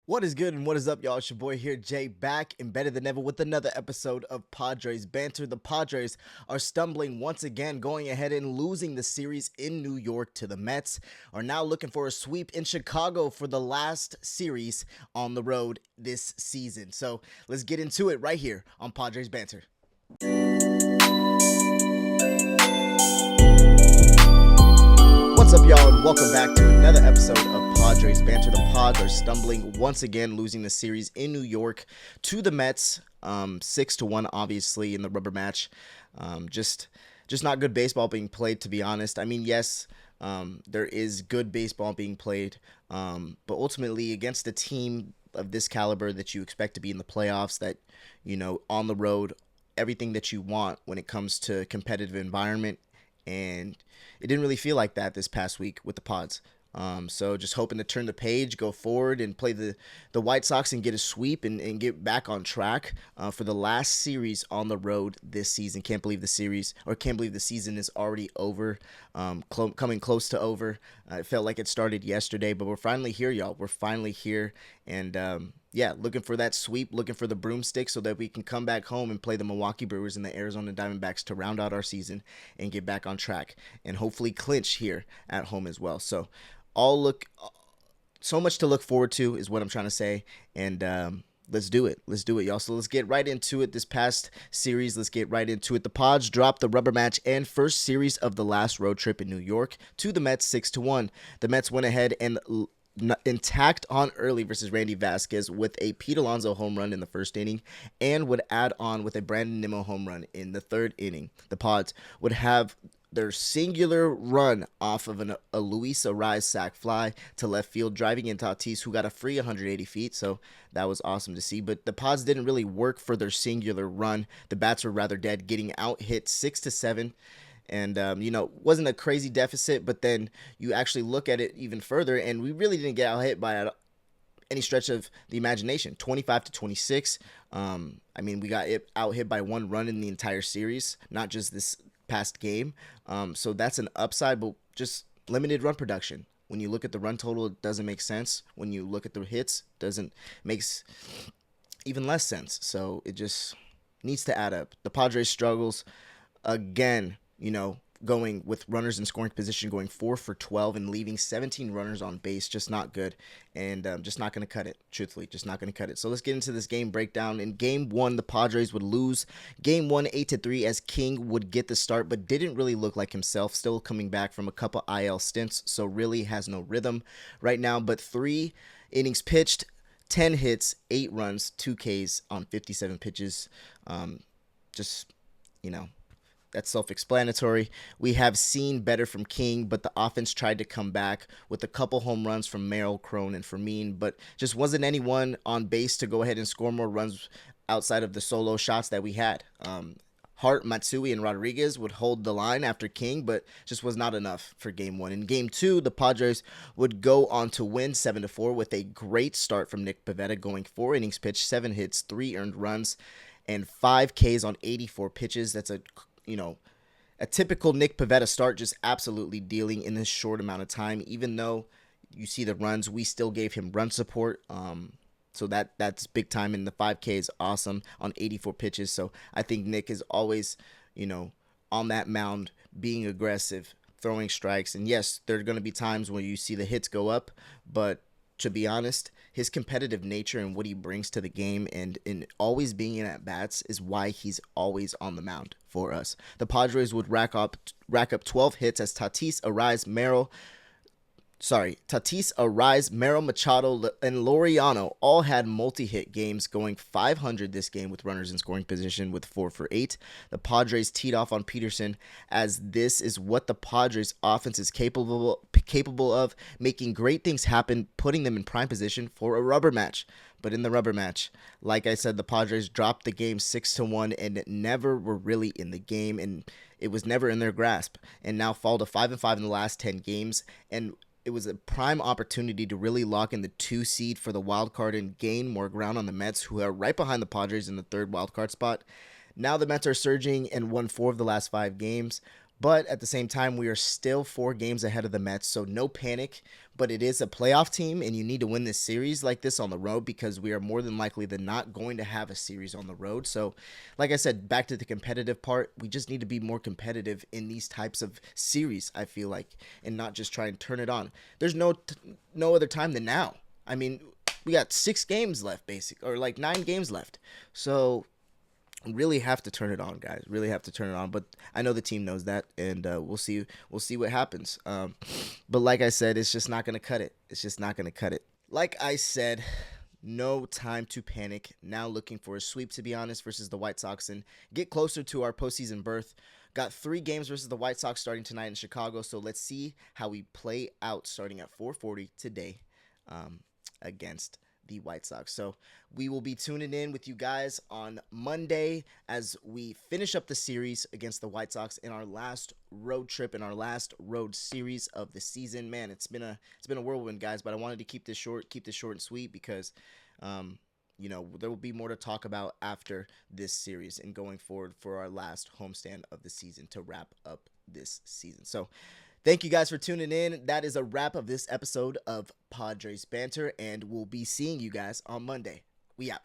What is good and what is up, y'all? It's your boy here, Jay, back and better than ever with another episode of Padres Banter. The Padres are stumbling once again, going ahead and losing the series in New York to the Mets. Are now looking for a sweep in Chicago for the last series on the road this season. So let's get into it right here on Padres Banter. What's up, y'all, and welcome back to another episode of Padres Banter. The Pods are stumbling once again, losing the series in New York to the Mets, 6-1, obviously, in the rubber match. Just not good baseball being played, to be honest. I mean, yes, there is good baseball being played, but ultimately against a team of this caliber that you expect to be in the playoffs, that, on the road, everything that you want when it comes to competitive environment. And it didn't really feel like that this past week with the Pods. So just hoping to turn the page, go forward, and play the White Sox and get a sweep and get back on track for the last series on the road this season. Can't believe the season is already over, coming close to over. It felt like it started yesterday, but we're finally here, y'all. We're finally here, and looking for that sweep, looking for the broomstick so that we can come back home and play the Milwaukee Brewers and the Arizona Diamondbacks to round out our season and get back on track and hopefully clinch here at home as well. So so much to look forward to is what I'm trying to say, and let's do it, y'all. So let's get right into it. This past series, let's get right into it. The Pods dropped the rubber match and first series of the last road trip in New York to the Mets 6-1. The Mets went ahead and intact on early versus Randy Vasquez with a Pete Alonso home run in the first inning and would add on with a Brandon Nimmo home run in the third inning. The Pods would have their singular run off of a Luis Arraez sac fly to left field, driving in Tatis, who got a free 180 feet, so that was awesome to see. But the Pods didn't really work for their singular run. The bats were rather dead, getting out hit 6-7. And, wasn't a crazy deficit, but then you actually look at it even further, and we really didn't get out hit by any stretch of the imagination. 25-26. We got out hit by one run in the entire series, not just this past game. So that's an upside, but just limited run production. When you look at the run total, it doesn't make sense. When you look at the hits, makes even less sense. So it just needs to add up. The Padres struggles again, going with runners in scoring position, going 4 for 12 and leaving 17 runners on base. Just not good, and just not going to cut it. Truthfully, just not going to cut it. So let's get into this game breakdown. In Game 1, the Padres would lose Game 1 8-3 as King would get the start, but didn't really look like himself. Still coming back from a couple IL stints, so really has no rhythm right now. But 3 innings pitched, 10 hits, 8 runs, 2 Ks on 57 pitches. That's self-explanatory. We have seen better from King, but the offense tried to come back with a couple home runs from Merrill, Crone, and Fermin, but just wasn't anyone on base to go ahead and score more runs outside of the solo shots that we had. Hart, Matsui, and Rodriguez would hold the line after King, but just was not enough for Game 1. In Game 2, the Padres would go on to win 7-4 with a great start from Nick Pivetta, going 4 innings pitched, 7 hits, 3 earned runs, and 5 Ks on 84 pitches. That's a typical Nick Pivetta start, just absolutely dealing in this short amount of time. Even though you see the runs, we still gave him run support. So that's big time, and the 5K is awesome on 84 pitches. So I think Nick is always, on that mound, being aggressive, throwing strikes. And yes, there are going to be times where you see the hits go up, but to be honest, his competitive nature and what he brings to the game and in always being in at bats is why he's always on the mound for us. The Padres would rack up 12 hits as Tatis, Arraez, Merrill, Machado, and Laureano all had multi-hit games, going 500 this game with runners in scoring position with 4 for 8. The Padres teed off on Peterson, as this is what the Padres offense is capable of, making great things happen, putting them in prime position for a rubber match. But in the rubber match, like I said, the Padres dropped the game 6-1 and never were really in the game, and it was never in their grasp, and now fall to 5-5 in the last 10 games. And it was a prime opportunity to really lock in the 2 seed for the wild card and gain more ground on the Mets, who are right behind the Padres in the 3rd wild card spot. Now the Mets are surging and won 4 of the last 5 games, But at the same time, we are still 4 games ahead of the Mets, so no panic. But it is a playoff team, and you need to win this series like this on the road because we are more than likely than not going to have a series on the road. So, like I said, back to the competitive part, we just need to be more competitive in these types of series, I feel like, and not just try and turn it on. There's no other time than now. I mean, we got 6 games left, or like 9 games left. So really have to turn it on, guys. Really have to turn it on. But I know the team knows that, and we'll see. We'll see what happens. But like I said, it's just not gonna cut it. It's just not gonna cut it. Like I said, no time to panic. Now looking for a sweep, to be honest, versus the White Sox and get closer to our postseason berth. Got 3 games versus the White Sox starting tonight in Chicago. So let's see how we play out starting at 4:40 today against the White Sox. So we will be tuning in with you guys on Monday as we finish up the series against the White Sox in our last road trip, in our last road series of the season. Man, it's been a whirlwind, guys, but I wanted to keep this short and sweet because there will be more to talk about after this series and going forward for our last homestand of the season to wrap up this season. So thank you guys for tuning in. That is a wrap of this episode of Padres Banter, and we'll be seeing you guys on Monday. We out.